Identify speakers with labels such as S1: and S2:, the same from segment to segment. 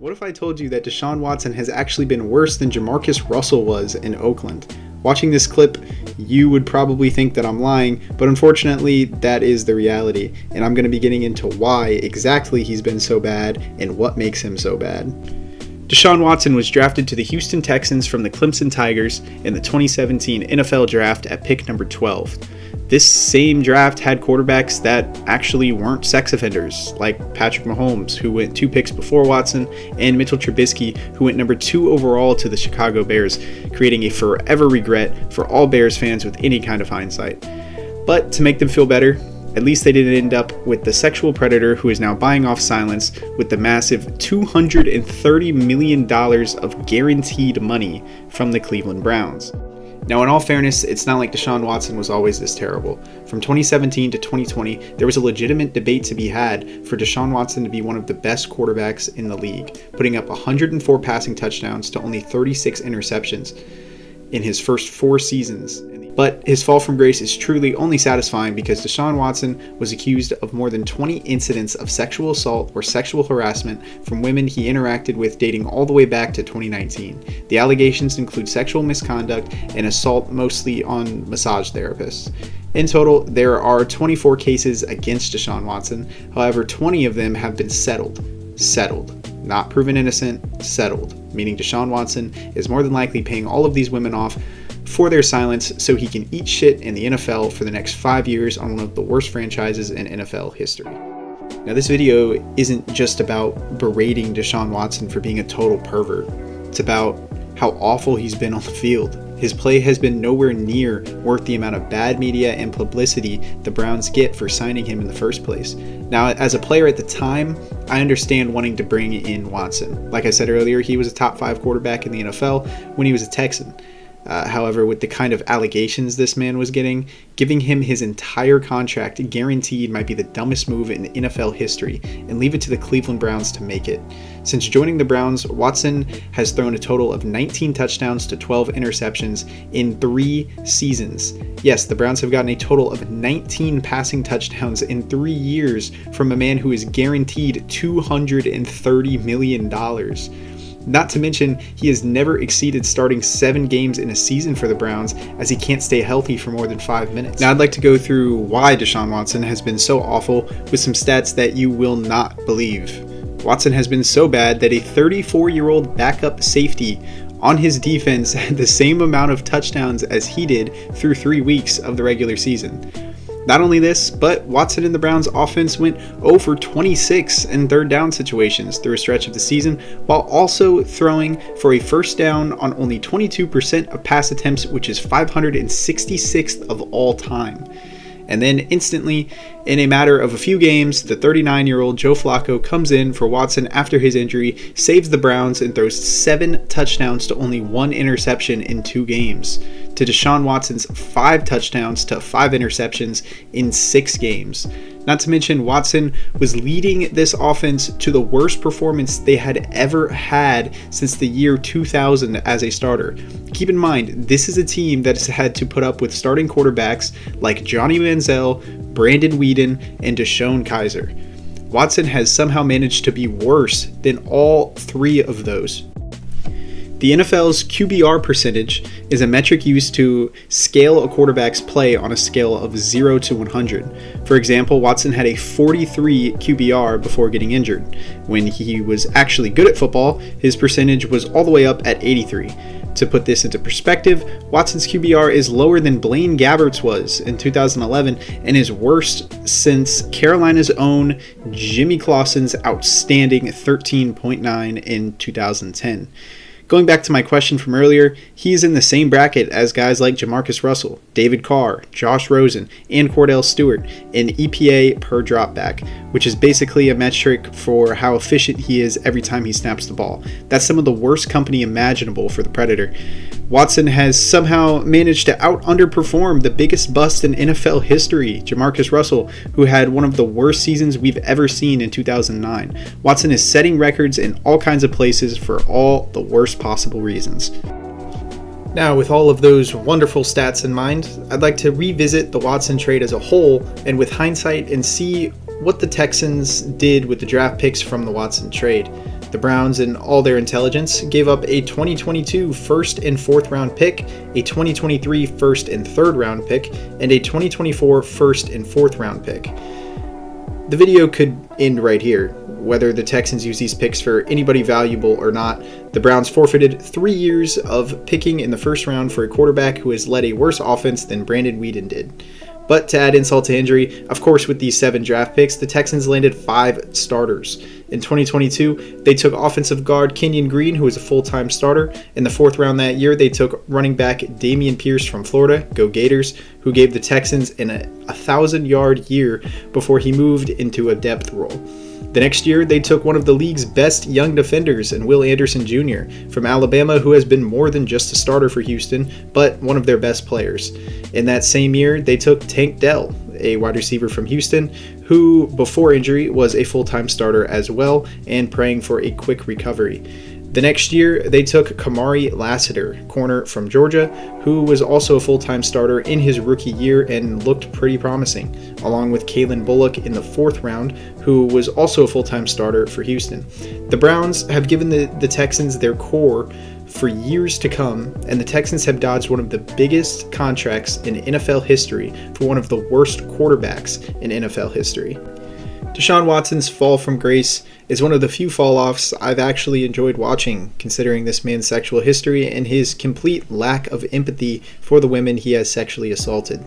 S1: What if I told you that Deshaun Watson has actually been worse than Jamarcus Russell was in Oakland? Watching this clip, you would probably think that I'm lying, but unfortunately, that is the reality, and I'm going to be getting into why exactly he's been so bad and what makes him so bad. Deshaun Watson was drafted to the Houston Texans from the Clemson Tigers in the 2017 NFL Draft at pick number 12. This same draft had quarterbacks that actually weren't sex offenders, like Patrick Mahomes, who went 2 picks before Watson, and Mitchell Trubisky, who went number 2 overall to the Chicago Bears, creating a forever regret for all Bears fans with any kind of hindsight. But to make them feel better, at least they didn't end up with the sexual predator who is now buying off silence with the massive $230 million of guaranteed money from the Cleveland Browns. Now, in all fairness, it's not like Deshaun Watson was always this terrible. From 2017 to 2020, there was a legitimate debate to be had for Deshaun Watson to be one of the best quarterbacks in the league, putting up 104 passing touchdowns to only 36 interceptions in his first 4 seasons. But his fall from grace is truly only satisfying because Deshaun Watson was accused of more than 20 incidents of sexual assault or sexual harassment from women he interacted with dating all the way back to 2019. The allegations include sexual misconduct and assault, mostly on massage therapists. In total, there are 24 cases against Deshaun Watson. However, 20 of them have been settled. Not proven innocent, settled. Meaning Deshaun Watson is more than likely paying all of these women off for their silence so he can eat shit in the NFL for the next 5 years on one of the worst franchises in NFL history. Now, this video isn't just about berating Deshaun Watson for being a total pervert. It's about how awful he's been on the field. His play has been nowhere near worth the amount of bad media and publicity the Browns get for signing him in the first place. Now, as a player at the time, I understand wanting to bring in Watson. Like I said earlier, he was a top 5 quarterback in the NFL when he was a Texan. However, with the kind of allegations this man was getting, giving him his entire contract guaranteed might be the dumbest move in NFL history, and leave it to the Cleveland Browns to make it. Since joining the Browns, Watson has thrown a total of 19 touchdowns to 12 interceptions in 3 seasons. Yes, the Browns have gotten a total of 19 passing touchdowns in 3 years from a man who is guaranteed $230 million. Not to mention, he has never exceeded starting 7 games in a season for the Browns, as he can't stay healthy for more than 5 minutes. Now, I'd like to go through why Deshaun Watson has been so awful with some stats that you will not believe. Watson has been so bad that a 34-year-old backup safety on his defense had the same amount of touchdowns as he did through 3 weeks of the regular season. Not only this, but Watson and the Browns offense went 0 for 26 in third down situations through a stretch of the season, while also throwing for a first down on only 22% of pass attempts, which is 566th of all time. And then instantly, in a matter of a few games, the 39-year-old Joe Flacco comes in for Watson after his injury, saves the Browns, and throws 7 touchdowns to only 1 interception in 2 games, to Deshaun Watson's 5 touchdowns to 5 interceptions in 6 games. Not to mention, Watson was leading this offense to the worst performance they had ever had since the year 2000 as a starter. Keep in mind, this is a team that has had to put up with starting quarterbacks like Johnny Manziel, Brandon Weeden, and Deshaun Kaiser. Watson has somehow managed to be worse than all 3 of those. The NFL's QBR percentage is a metric used to scale a quarterback's play on a scale of 0 to 100. For example, Watson had a 43 QBR before getting injured. When he was actually good at football, his percentage was all the way up at 83. To put this into perspective, Watson's QBR is lower than Blaine Gabbert's was in 2011 and is worst since Carolina's own Jimmy Clausen's outstanding 13.9 in 2010. Going back to my question from earlier, he's in the same bracket as guys like Jamarcus Russell, David Carr, Josh Rosen, and Cordell Stewart in EPA per dropback, which is basically a metric for how efficient he is every time he snaps the ball. That's some of the worst company imaginable for the Predator. Watson has somehow managed to underperform the biggest bust in NFL history, Jamarcus Russell, who had one of the worst seasons we've ever seen in 2009. Watson is setting records in all kinds of places for all the worst possible reasons. Now, with all of those wonderful stats in mind, I'd like to revisit the Watson trade as a whole and with hindsight and see what the Texans did with the draft picks from the Watson trade. The Browns, in all their intelligence, gave up a 2022 first and fourth round pick, a 2023 first and third round pick, and a 2024 first and fourth round pick. The video could end right here. Whether the Texans use these picks for anybody valuable or not, the Browns forfeited 3 years of picking in the first round for a quarterback who has led a worse offense than Brandon Weeden did. But to add insult to injury, of course with these 7 draft picks, the Texans landed 5 starters. In 2022, they took offensive guard Kenyon Green, who was a full-time starter. In the 4th round that year, they took running back Dameon Pierce from Florida, go Gators, who gave the Texans a 1,000-yard year before he moved into a depth role. The next year, they took one of the league's best young defenders in Will Anderson Jr. from Alabama, who has been more than just a starter for Houston, but one of their best players. In that same year, they took Tank Dell, a wide receiver from Houston, who before injury was a full-time starter as well and praying for a quick recovery. The next year, they took Kamari Lassiter, corner from Georgia, who was also a full-time starter in his rookie year and looked pretty promising, along with Kalen Bullock in the 4th round, who was also a full-time starter for Houston. The Browns have given the Texans their core for years to come, and the Texans have dodged one of the biggest contracts in NFL history for one of the worst quarterbacks in NFL history. Deshaun Watson's fall from grace is one of the few fall-offs I've actually enjoyed watching, considering this man's sexual history and his complete lack of empathy for the women he has sexually assaulted.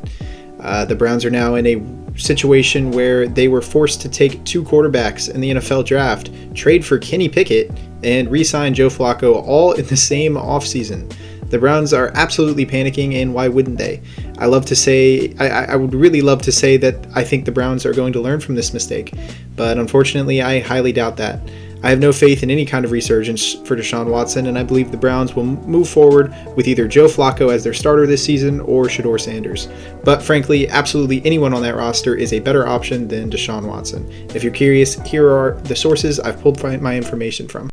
S1: The Browns are now in a situation where they were forced to take 2 quarterbacks in the NFL draft, trade for Kenny Pickett, and re-sign Joe Flacco all in the same offseason. The Browns are absolutely panicking, and why wouldn't they? I would really love to say that I think the Browns are going to learn from this mistake, but unfortunately I highly doubt that. I have no faith in any kind of resurgence for Deshaun Watson, and I believe the Browns will move forward with either Joe Flacco as their starter this season or Shedeur Sanders. But frankly, absolutely anyone on that roster is a better option than Deshaun Watson. If you're curious, here are the sources I've pulled my information from.